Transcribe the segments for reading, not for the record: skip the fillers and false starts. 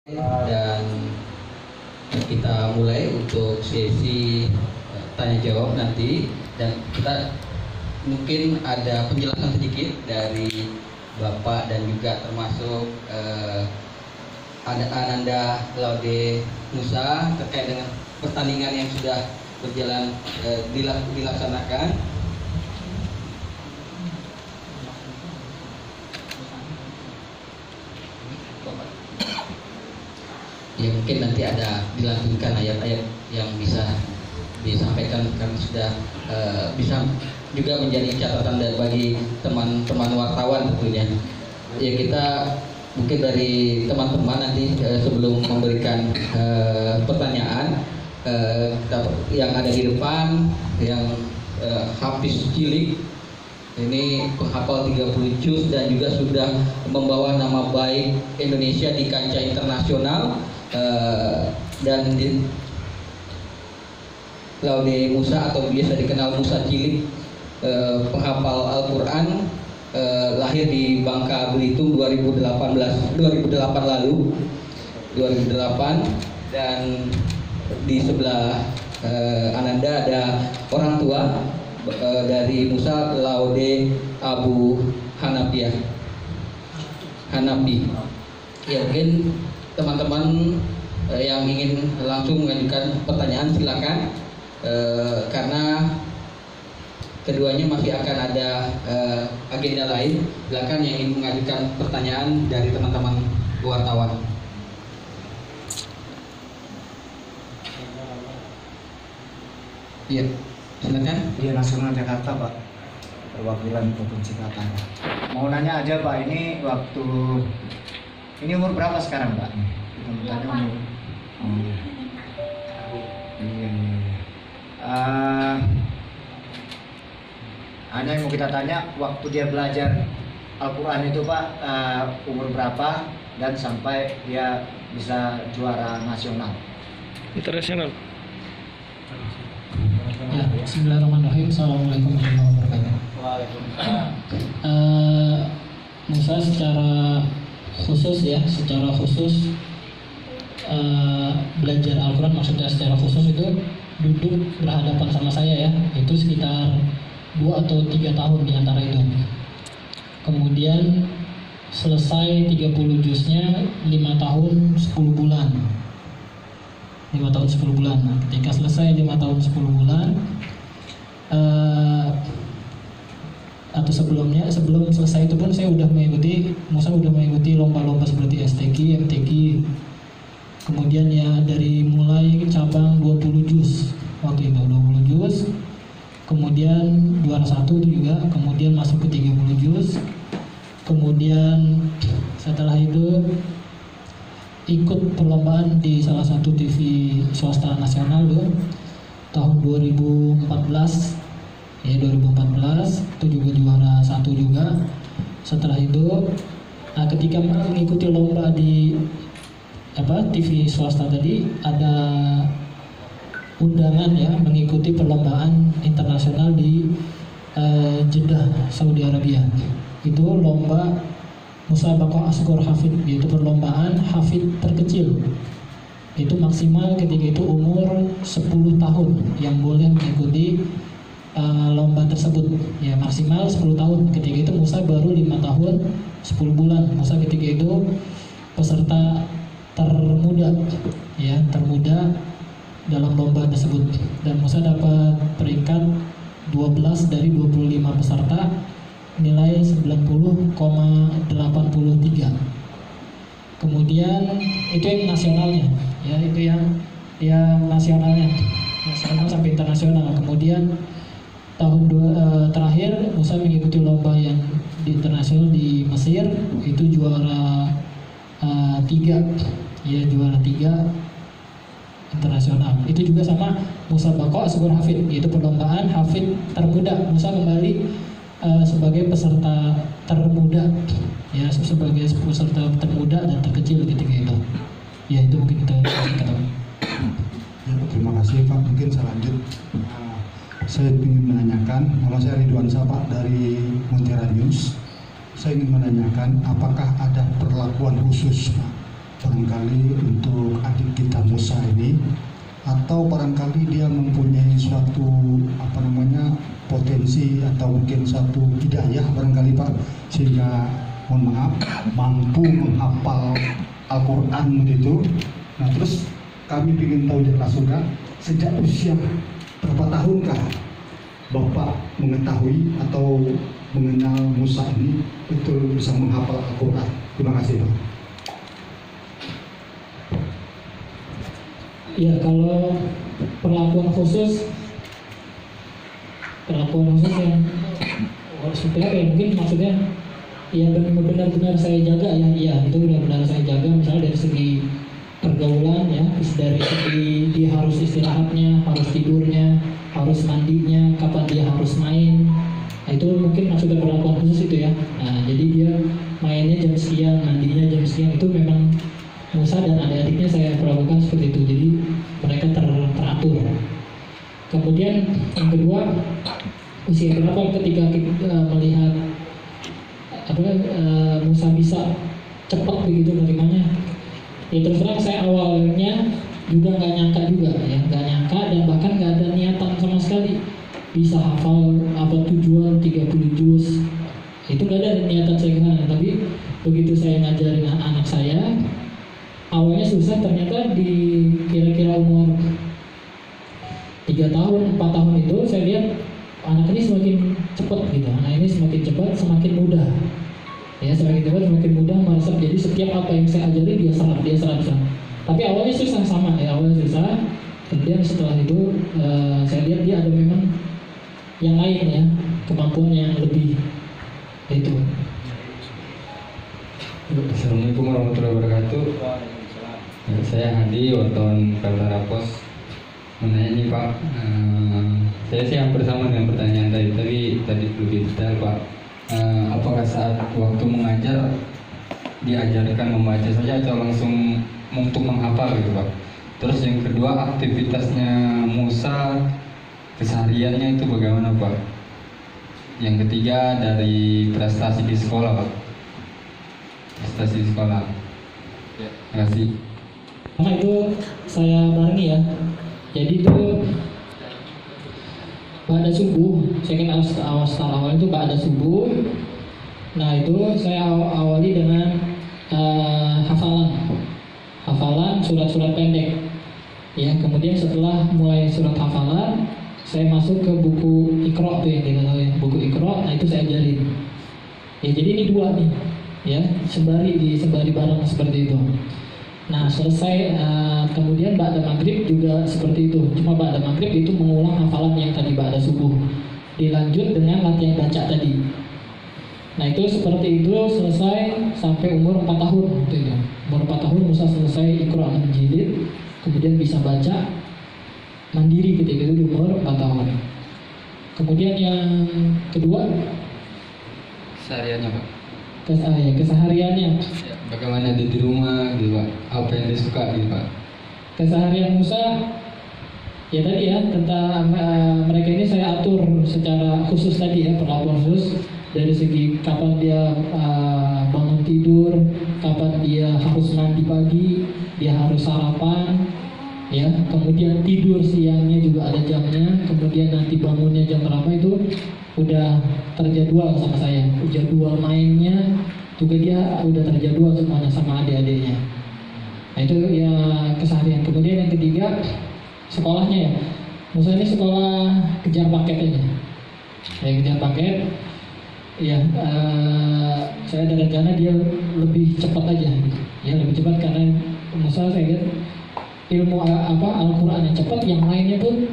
Dan kita mulai untuk sesi tanya jawab nanti, dan kita mungkin ada penjelasan sedikit dari Bapak dan juga termasuk Ananda Laude Musa terkait dengan pertandingan yang sudah berjalan dilaksanakan. Ya, mungkin nanti ada dilanjutkan ayat-ayat yang bisa disampaikan, karena sudah bisa juga menjadi catatan bagi teman-teman wartawan tentunya. Ya, kita mungkin dari teman-teman nanti sebelum memberikan pertanyaan, yang ada di depan yang Hafiz Cilik, ini penghafal 30 juz dan juga sudah membawa nama baik Indonesia di kancah internasional. Dan di Laude Musa atau biasa dikenal Musa Cilik, penghafal Al-Quran, lahir di Bangka Belitung 2008 lalu, 2008. Dan di sebelah Ananda ada orang tua dari Musa, Laude Abu Hanafi. Ya, mungkin teman-teman yang ingin langsung mengajukan pertanyaan silakan, karena keduanya masih akan ada agenda lain. Silakan yang ingin mengajukan pertanyaan dari teman-teman wartawan. Iya, silakan. Iya, Nasional Jakarta, Pak. Perwakilan Provinsi Kaltara. Mau nanya aja, Pak, ini umur berapa sekarang, Pak? Kita mau tanya umur. Iya. Hanya yang mau kita tanya, waktu dia belajar Al-Quran itu, Pak, umur berapa dan sampai dia bisa juara nasional? Internasional. Ya, bismillahirrahmanirrahim. Assalamualaikum warahmatullahi wabarakatuh. Waalaikumsalam. Musa secara khusus belajar Al-Quran, maksudnya secara khusus itu duduk berhadapan sama saya ya, itu sekitar 2 atau 3 tahun di antara itu. Kemudian selesai 30 juznya 5 tahun 10 bulan. 5 tahun 10 bulan. Nah, ketika selesai 5 tahun 10 bulan, atau sebelum selesai itu pun Musa udah mengikuti lomba-lomba seperti STQ, MTQ. Kemudian ya dari mulai cabang 20 juz waktu itu, 20 juz. Kemudian juara 1 itu juga, kemudian masuk ke 30 juz. Kemudian setelah itu ikut perlombaan di salah satu TV swasta nasional tuh tahun 2014. Ya, 2014 itu juga juara 1 juga. Setelah itu ketika mengikuti lomba di TV swasta tadi, ada undangan ya mengikuti perlombaan internasional di Jeddah, Saudi Arabia. Itu lomba Musabaqah Asghar Hafid, yaitu perlombaan hafid terkecil. Itu maksimal ketika itu umur 10 tahun yang boleh mengikuti lomba tersebut. Ya, maksimal 10 tahun. Ketika itu Musa baru 5 tahun 10 bulan. Musa ketika itu peserta termuda dalam lomba tersebut, dan Musa dapat peringkat 12 dari 25 peserta, nilai 90,83. Kemudian itu yang nasionalnya ya, itu yang nasional sampai internasional. Kemudian terakhir Musa mengikuti lomba yang di internasional di Mesir, itu juara 3 ya, juara 3 internasional. Itu juga sama Musabaqah Asghar Hafid, yaitu perlombaan hafid termuda. Musa kembali sebagai peserta termuda ya, sebagai peserta termuda dan terkecil ketika itu. Ya, itu mungkin kita ketahui. Ya, terima kasih Pak. Mungkin saya lanjut. Saya ingin menanyakan, nama saya Ridwan Sapa dari Montera News. Saya ingin menanyakan apakah ada perlakuan khusus Pak barangkali untuk adik kita Musa ini, atau barangkali dia mempunyai suatu potensi atau mungkin suatu hidayah barangkali Pak, sehingga mohon maaf mampu menghafal Al-Quran gitu. Nah terus kami ingin tahu jelas juga sejak usia berapa tahunkah Bapak mengetahui atau mengenal Musa ini betul bisa menghafal Al-Quran. Terima kasih Pak. Ya, kalau perlakuan khusus yang seperti apa ya, mungkin maksudnya ya benar-benar saya jaga ya, iya itu benar-benar saya jaga, misalnya dari segi pergaulan ya, dari segi dia harus istirahatnya, harus tidurnya, harus mandinya, kapan dia harus main. Nah, itu mungkin maksudnya perlakuan khusus itu ya. Nah, jadi dia mainnya jam sekian, mandinya jam sekian, itu memang Musa dan adik-adiknya saya perlakukan seperti itu, jadi mereka teratur. Kemudian yang kedua, usia berapa ketika kita melihat Musa bisa cepat begitu menerimanya? Ya terus terang saya awalnya juga nggak nyangka dan bahkan nggak ada niatan sama sekali bisa hafal 30 juz, itu nggak ada niatan saya ke sana. Tapi begitu saya ngajarin anak saya, awalnya susah, ternyata di kira-kira umur 3 tahun, 4 tahun itu saya lihat anak ini semakin cepat gitu. Anak ini semakin cepat, semakin mudah. Ya, semakin cepat, semakin mudah meresap. Jadi setiap apa yang saya ajari dia serap. Tapi awalnya susah sama ya, awalnya susah. Kemudian setelah itu saya lihat dia ada memang yang lain ya, kemampuan yang lebih itu. Assalamualaikum warahmatullahi wabarakatuh. Saya Hadi, wartawan Kaltara Pos. Menanya nih Pak, saya sih hampir sama dengan pertanyaan tadi lebih detail Pak. Apakah saat waktu mengajar diajarkan membaca saja atau langsung untuk menghafal gitu Pak? Terus yang kedua, aktivitasnya Musa kesehariannya itu bagaimana Pak? Yang ketiga, dari prestasi di sekolah Pak. Prestasi di sekolah. Terima kasih. Karena itu saya barengi ya. Jadi itu pada subuh, saya kan awal itu pada subuh. Nah itu saya awali dengan hafalan surat-surat pendek. Ya, kemudian setelah mulai surat hafalan, saya masuk ke buku Iqra tuh yang kita tahu ya, buku Iqra. Nah itu saya ajarin. Ya jadi ini dua nih, ya sembari bareng seperti itu. Nah selesai, kemudian ba'da maghrib juga seperti itu. Cuma ba'da maghrib itu mengulang hafalan yang tadi ba'da subuh, dilanjut dengan latihan baca tadi. Nah itu seperti itu selesai sampai umur 4 tahun gitu. Umur 4 tahun Musa selesai Iqra menjilid, kemudian bisa baca mandiri ketika itu di umur 4 tahun. Kemudian yang kedua, Kesehariannya Pak. Kesehariannya. Ya, bagaimana dia di rumah gitu Pak? Apa yang dia suka gitu Pak? Keseharian Musa ya tadi ya, tentang mereka ini saya atur secara khusus tadi ya, perlakuan khusus dari segi kapan dia bangun tidur, kapan dia harus mandi pagi, dia harus sarapan, ya, kemudian tidur siangnya juga ada jamnya, kemudian nanti bangunnya jam berapa itu udah terjadwal sama saya. Jadwal mainnya juga dia udah terjadwal semuanya sama adik-adiknya. Nah itu ya keseharian. Kemudian yang ketiga, sekolahnya ya. Musa ini sekolah kejar paket aja. Ya kejar paket. Ya saya ada rencana dia lebih cepat aja gitu. Ya lebih cepat karena Musa saya lihat ilmu Al-Quran yang cepat, yang lainnya pun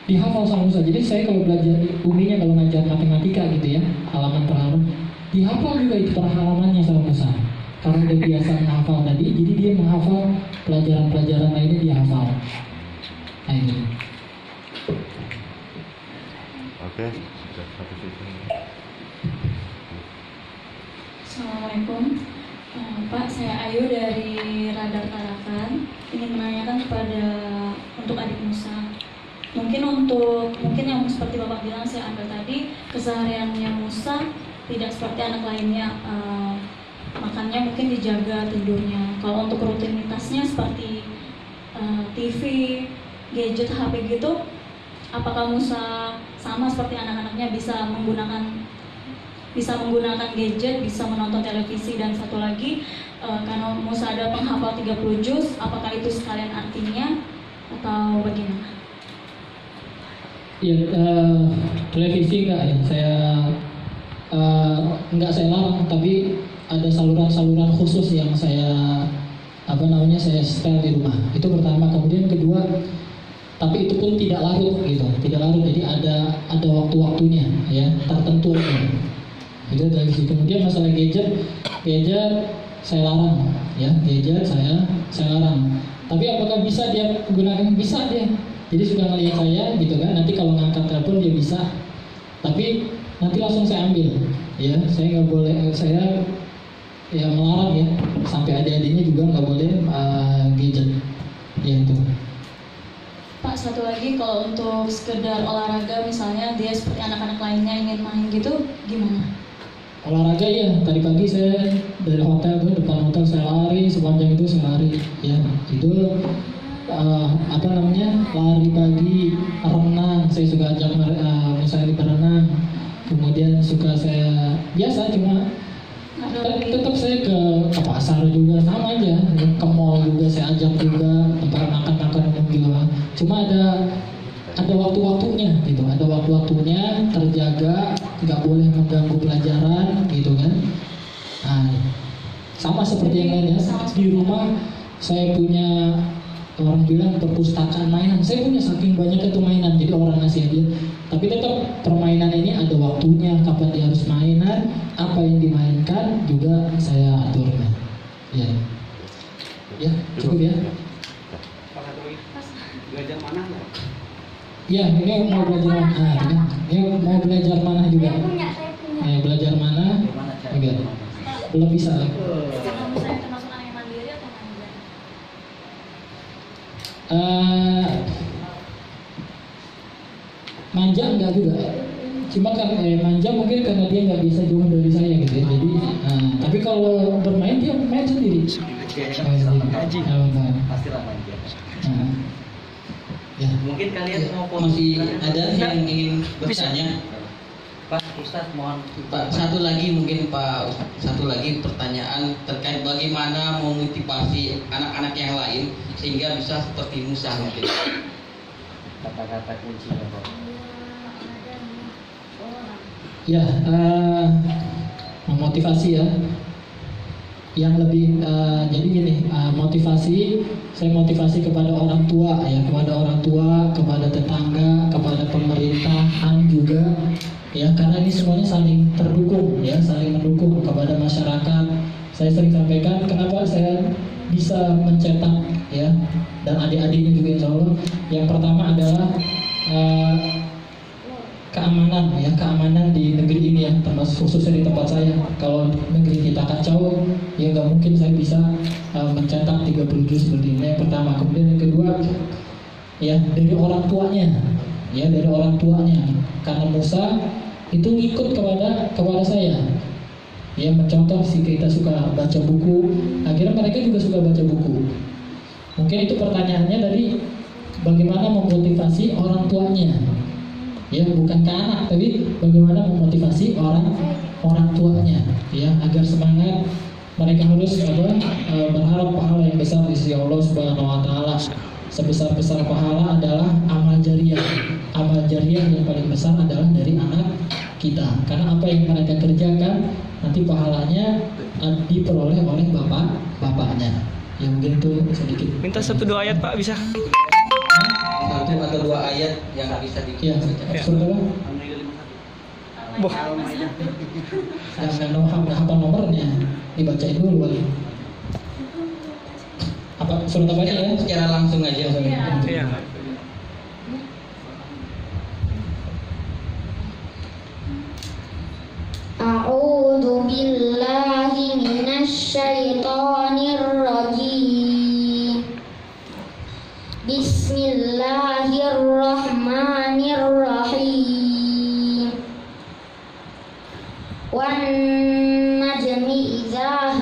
dihafal sama Musa. Jadi saya kalau belajar uminya, kalau ngajar matematika gitu ya, halaman per halaman, dihafal juga itu per halamannya sama Musa. Karena dia biasa menghafal tadi, jadi dia menghafal pelajaran-pelajaran lainnya dia hafal. Nah itu. Oke, sudah satu sesi. Assalamualaikum, Pak. Saya Ayu dari Radar Tarakan. Ingin menanyakan untuk adik Musa. Mungkin yang seperti Bapak bilang saya ambil tadi, kesehariannya Musa tidak seperti anak lainnya. makannya mungkin dijaga, tidurnya. Kalau untuk rutinitasnya seperti TV, gadget, HP gitu, apakah Musa sama seperti anak-anaknya bisa menggunakan gadget, bisa menonton televisi, dan satu lagi karena Musa ada penghafal 30 juz, apakah itu sekalian artinya atau bagaimana? Ya, televisi enggak ya, saya larang, tapi ada saluran-saluran khusus yang saya setel di rumah. Itu pertama. Kemudian kedua, tapi itu pun tidak larut gitu, jadi ada waktu-waktunya ya, tertentu ya. Itu dari situ. Kemudian masalah gadget saya larang ya, gadget saya larang. Tapi apakah bisa dia gunakan? Bisa dia. Jadi sudah ngelihat saya gitu kan, nanti kalau ngangkat telepon dia bisa, tapi nanti langsung saya ambil ya. Saya nggak boleh, saya ya melarang ya, sampai adik-adiknya juga nggak boleh gadget ya itu. Pak, satu lagi, kalau untuk sekedar olahraga misalnya dia seperti anak-anak lainnya ingin main gitu, gimana? Olahraga ya, tadi pagi saya dari hotel tuh, depan hotel saya lari, sepanjang itu saya lari ya. Itu lari pagi, renang, saya suka ajak misalnya berenang. Kemudian suka saya biasa, cuma tetap saya ke pasar juga sama aja, ke mall juga saya ajak juga, tempat makan gitu. Cuma ada waktu-waktunya gitu, ada waktu-waktunya, terjaga, nggak boleh mengganggu pelajaran gitu kan. Nah, sama seperti yang lainnya. Di rumah saya punya, orang bilang perpustakaan mainan, saya punya saking banyak itu mainan, jadi orang ngasih hadiah. Tapi tetap permainan ini ada waktunya, kapan dia harus mainan, apa yang dimainkan juga saya atur. Ya, cukup ya. Belajar mana nggak? Ya, ini mau belajar mana? Ini mau belajar mana juga? Saya punya. Belajar mana? Juga. Belum bisa. Karena misalnya termasuk anak yang mandiri atau manja? Manja enggak juga. Cuma kan manja mungkin karena dia nggak bisa jauh dari saya gitu ya. Jadi, tapi kalau bermain dia main sendiri. Pastilah manja. Ya. Mungkin kalian mau Masih ada yang ingin bertanya? Pak Ustaz, mohon. Pak, satu lagi pertanyaan terkait bagaimana memotivasi anak-anak yang lain sehingga bisa seperti Musa mungkin. Kata-kata kuncinya Pak. Ya, memotivasi ya. Yang lebih jadi gini, saya motivasi kepada orang tua ya, kepada tetangga, kepada pemerintahan juga ya, karena ini semuanya saling terdukung ya, saling mendukung kepada masyarakat. Saya sering sampaikan kenapa saya bisa mencetak ya, dan adik-adiknya juga insya Allah. Yang pertama adalah keamanan di negeri ini ya, termasuk khususnya di tempat saya. Kalau negeri kita kacau, ya nggak mungkin saya bisa mencetak 30 juz seperti ini. Yang pertama. Kemudian yang kedua, ya dari orang tuanya, karena Musa itu ngikut kepada saya. Ya mencontoh, kita suka baca buku, akhirnya mereka juga suka baca buku. Mungkin itu pertanyaannya dari bagaimana memotivasi orang tuanya. Ya bukan ke anak, tapi bagaimana memotivasi orang tuanya ya, agar semangat. Mereka harus berharap pahala yang besar di sisi Allah Subhanahu wa taala. Sebesar-besar pahala adalah amal jariah. Amal jariah yang paling besar adalah dari anak kita. Karena apa yang mereka kerjakan nanti pahalanya diperoleh oleh bapaknya. Ya mungkin itu sedikit. Minta 1-2 ayat Pak, bisa? Satu atau dua ayat yang bisa Ya, saudara. Boh. Jangan hafal nomornya, dibacain dulu kali. Apa surat apa ya? Secara langsung aja. Iya. A'udzu billahi minasy syaithanir rajim. Bismillahirrahmanirrahim. Wan najmi idza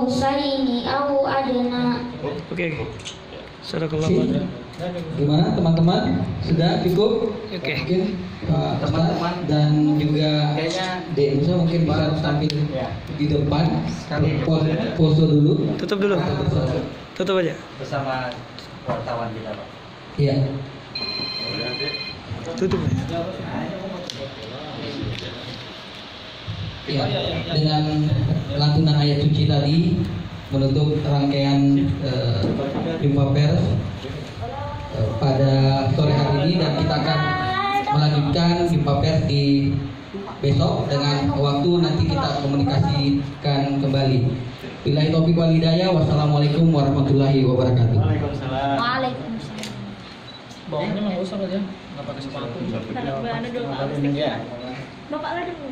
qausaini au adna. Oke. Sadaqallahu. Gimana teman-teman? Sudah cukup? Oke. Mungkin Pak Ustaz dan juga Dek Musa mungkin bisa tampil di depan. Pose dulu. Tutup dulu. Tutup aja. Bersama wartawan kita, Pak. Iya. Tutup aja. Ya, dengan lantunan ayat suci tadi menutup rangkaian jumpa pers pada sore hari ini, dan kita akan melanjutkan jumpa pers di besok dengan waktu nanti kita komunikasikan kembali. Billahi taufiq wal hidayah. Wassalamualaikum warahmatullahi wabarakatuh. Waalaikumsalam. Bawahnya mah nggak usah aja, nggak pakai sepatu. Bapak dulu. Ya. Bapak lah dulu.